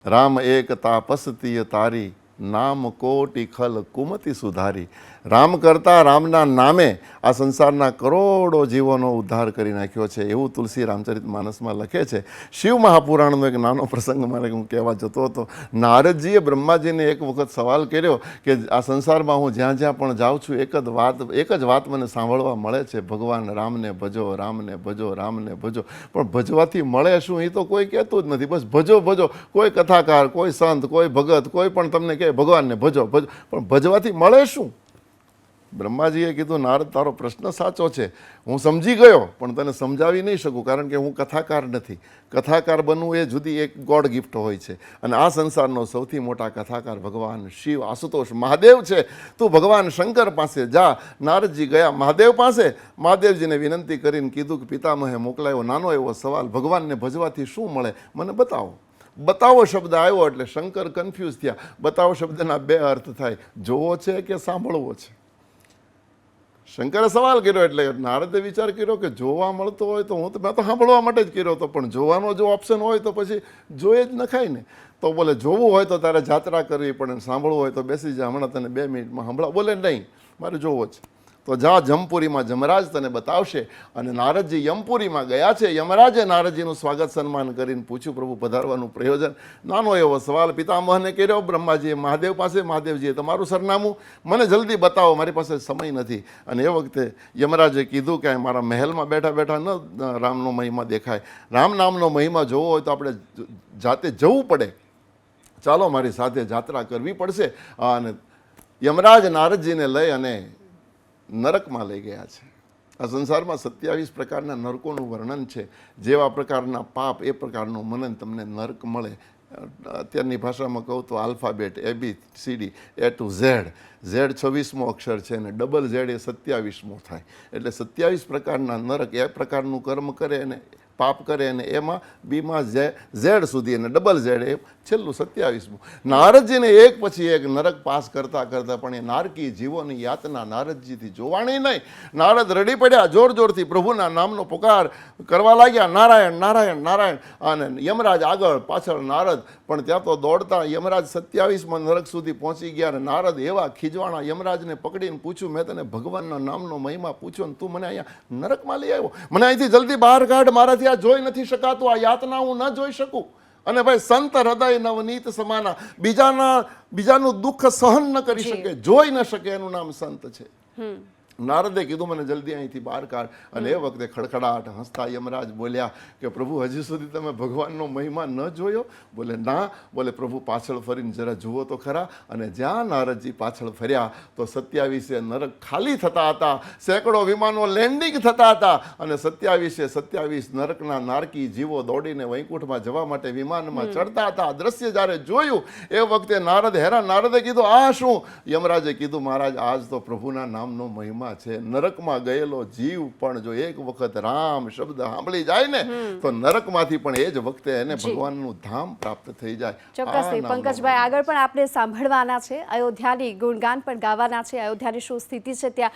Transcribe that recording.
રામ એક તાપસતીય તારી, નામ કોટી ખલ કુમતિ સુધારી. રામ કરતા રામના નામે આ સંસારના કરોડો જીવોનો ઉદ્ધાર કરી નાખ્યો છે એવું તુલસી રામચરિત માનસમાં લખે છે. શિવ મહાપુરાણનો એક નાનો પ્રસંગ મારે હું કહેવા જતો હતો. નારદજીએ બ્રહ્માજીને એક વખત સવાલ કર્યો કે આ સંસારમાં હું જ્યાં જ્યાં પણ જાઉં છું એક જ વાત મને સાંભળવા મળે છે, ભગવાન રામને ભજો, રામને ભજો, રામને ભજો. પણ ભજવાથી મળે શું એ તો કોઈ કહેતું જ નથી. બસ ભજો ભજો, કોઈ કથાકાર, કોઈ સંત, કોઈ ભગત, કોઈ પણ તમને કહે ભગવાનને ભજો ભજો, પણ ભજવાથી મળે શું? બ્રહ્માજીએ કીધું, નારદ તારો પ્રશ્ન સાચો છે, હું સમજી ગયો, પણ તને સમજાવી નહીં શકું, કારણ કે હું કથાકાર નથી. કથાકાર બનવું એ જુદી એક ગોડ ગિફ્ટ હોય છે, અને આ સંસારનો સૌથી મોટા કથાકાર ભગવાન શિવ, આશુતોષ મહાદેવ છે. તું ભગવાન શંકર પાસે જા. નારદજી ગયા મહાદેવ પાસે. મહાદેવજીને વિનંતી કરીને કીધું કે પિતામહે મોકલાયો નાનો એવો સવાલ, ભગવાનને ભજવાથી શું મળે મને બતાવો. બતાવો શબ્દ આવ્યો એટલે શંકર કન્ફ્યુઝ થયા. બતાવો શબ્દના બે અર્થ થાય, જોવો છે કે સાંભળવો છે. શંકરે સવાલ કર્યો એટલે નારદે વિચાર કર્યો કે જોવા મળતો હોય તો મેં તો સાંભળવા માટે જ કર્યો હતો, પણ જોવાનો જો ઓપ્શન હોય તો પછી જોઈ જ નખાય ને. તો બોલે જોવું હોય તો તારે જાત્રા કરવી પડે, સાંભળવું હોય તો બેસી જા, હમણાં તને 2 મિનિટમાં સંભળાવ. બોલે નહીં, મારે જોવો છે. તો જા જમપુરીમાં જમરાજ તને બતાવશે. અને નારદજી યમપુરીમાં ગયા છે. યમરાજે નારદજીનું સ્વાગત સન્માન કરીને પૂછ્યું પ્રભુ પધારવાનું પ્રયોજન. નાનો એવો સવાલ પિતામહને કર્યો બ્રહ્માજીએ મહાદેવ પાસે. મહાદેવજીએ તમારું સરનામું મને જલ્દી બતાવો, મારી પાસે સમય નથી. અને એ વખતે યમરાજે કીધું કે મારા મહેલમાં બેઠા બેઠા ન રામનો મહિમા દેખાય, રામ નામનો મહિમા જોવો હોય તો આપણે જાતે જવું પડે, ચાલો મારી સાથે જાત્રા કરવી પડશે. અને યમરાજ નારદજીને લઈ અને નરકમાં લઈ ગયા છે. આ સંસારમાં 27 પ્રકારના નરકોનું વર્ણન છે. જેવા પ્રકારના પાપ એ પ્રકારનું મનન તમને નરક મળે. અત્યારની ભાષામાં કહું તો alphabet ABCD A to Z. Z 26મો અક્ષર છે અને ડબલ Z એ 27મો થાય. એટલે 27 પ્રકારના નરક, એ પ્રકારનું કર્મ કરે અને પાપ કરે, અને એમાં બીમાં Z સુધી, અને ડબલ Z એ છેલ્લું 27મું. નારદજીને એક પછી એક નરક પાસ કરતા કરતા પણ એ નારકી જીવોની યાતના નારદજીથી જોવાણી નહીં. નારદ રડી પડ્યા, જોર જોરથી પ્રભુના નામનો પુકાર કરવા લાગ્યા, નારાયણ નારાયણ નારાયણ. અને યમરાજ આગળ પાછળ નારદ, પણ ત્યાં તો દોડતા યમરાજ 27માં નરક સુધી પહોંચી ગયા. અને નારદ એવા ખીજવાણા યમરાજને પકડીને પૂછ્યું, મેં તને ભગવાનના નામનો મહિમા પૂછ્યો ને તું મને અહીંયા નરકમાં લઈ આવ્યો, મને અહીંથી જલ્દી બહાર કાઢ, મારાથી આ જોઈ નથી શકાતું, આ યાતના હું ન જોઈ શકું. અને ભાઈ સંત હૃદય નવનીત સમાના, બીજાનું દુઃખ સહન ન કરી શકે, જોઈ ન શકે, એનું નામ સંત છે. નારદે કીધું મને જલ્દી અહીંથી બહાર કાઢ. અને એ વખતે ખડખડાટ હસતા યમરાજ બોલ્યા કે પ્રભુ હજી સુધી તમે ભગવાનનો મહિમા ન જોયો? બોલે ના. બોલે પ્રભુ પાછળ ફરીને જરા જુઓ તો ખરા. અને જ્યાં નારદજી પાછળ ફર્યા તો 27 નરક ખાલી થતા હતા, સેંકડો વિમાનો લેન્ડિંગ થતા હતા, અને 27 નરકના નારકી જીવો દોડીને વૈકુંઠમાં જવા માટે વિમાનમાં ચડતા હતા. દ્રશ્ય જ્યારે જોયું એ વખતે નારદ હેરાન. નારદે કીધું આ શું? યમરાજે કીધું મહારાજ આજ તો પ્રભુના નામનો મહિમા છે. નરકમાં ગયેલો જીવ પણ જો એક વખત રામ શબ્દ સાંભળી જાય ને તો નરકમાંથી પણ એ જ વખતે એને ભગવાનનું ધામ પ્રાપ્ત થઈ જાય. ચોક્કસથી પંકજભાઈ, આગળ પણ આપણે સાંભળવાના છે, અયોધ્યાની ગુણગાન પણ ગાવાના છે. અયોધ્યાની શું સ્થિતિ છે ત્યાં